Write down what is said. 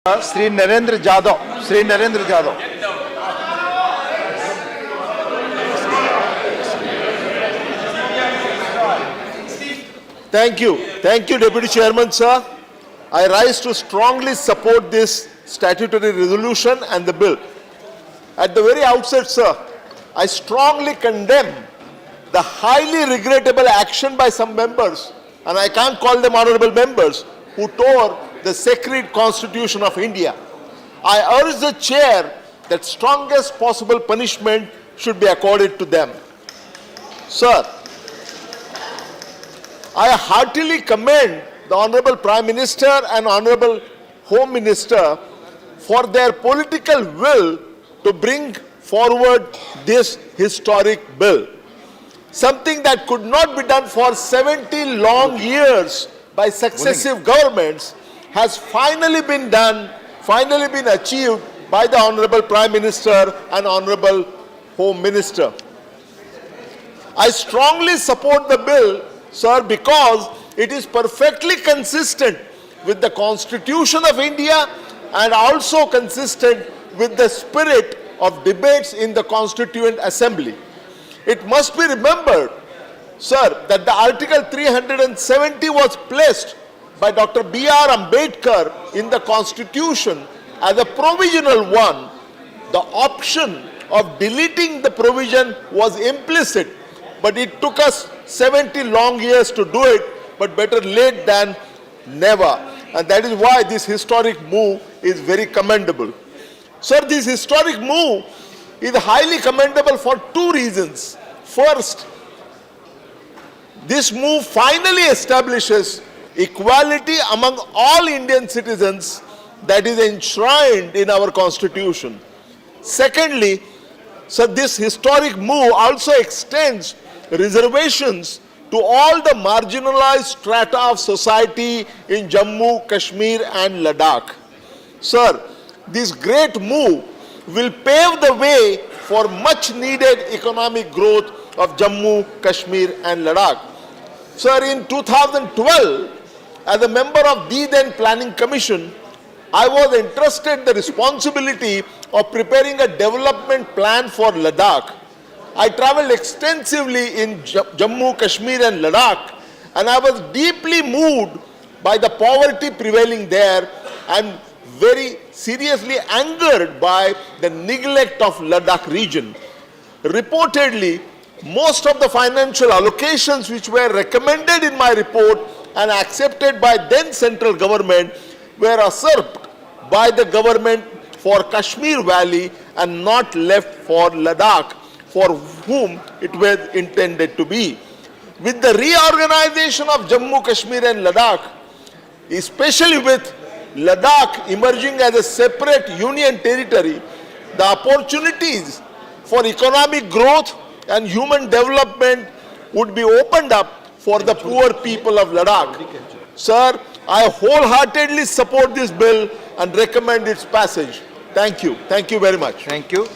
Shri Narendra Jadhav Thank you, Deputy Chairman, sir. I rise to strongly support this statutory resolution and the bill. At the very outset, sir, I strongly condemn the highly regrettable action by some members, and I can't call them honorable members, who tore the sacred Constitution of India. I urge the chair that strongest possible punishment should be accorded to them. Sir, I heartily commend the Honorable Prime Minister and Honorable Home Minister for their political will to bring forward this historic bill. Something that could not be done for 70 long years by successive governments has finally been done, finally been achieved by the Honorable Prime Minister and Honorable Home Minister. I strongly support the bill, sir, because it is perfectly consistent with the Constitution of India and also consistent with the spirit of debates in the Constituent Assembly. It must be remembered, sir, that the Article 370 was placed by Dr. B.R. Ambedkar in the Constitution as a provisional one. The option of deleting the provision was implicit, but it took us 70 long years to do it, but better late than never. And that is why this historic move is very commendable. Sir, this historic move is highly commendable for two reasons. First, this move finally establishes equality among all Indian citizens that is enshrined in our Constitution. Secondly, so this historic move also extends reservations to all the marginalized strata of society in Jammu, Kashmir and Ladakh. Sir, this great move will pave the way for much needed economic growth of Jammu, Kashmir and Ladakh. Sir, in 2012, as a member of the then Planning Commission, I was entrusted the responsibility of preparing a development plan for Ladakh. I traveled extensively in Jammu, Kashmir and Ladakh, and I was deeply moved by the poverty prevailing there and very seriously angered by the neglect of Ladakh region. Reportedly, most of the financial allocations which were recommended in my report and accepted by then central government were usurped by the government for Kashmir Valley and not left for Ladakh, for whom it was intended to be. With the reorganization of Jammu, Kashmir and Ladakh, especially with Ladakh emerging as a separate union territory, the opportunities for economic growth and human development would be opened up for the poor people of Ladakh. Sir, I wholeheartedly support this bill and recommend its passage. Thank you. Thank you very much. Thank you.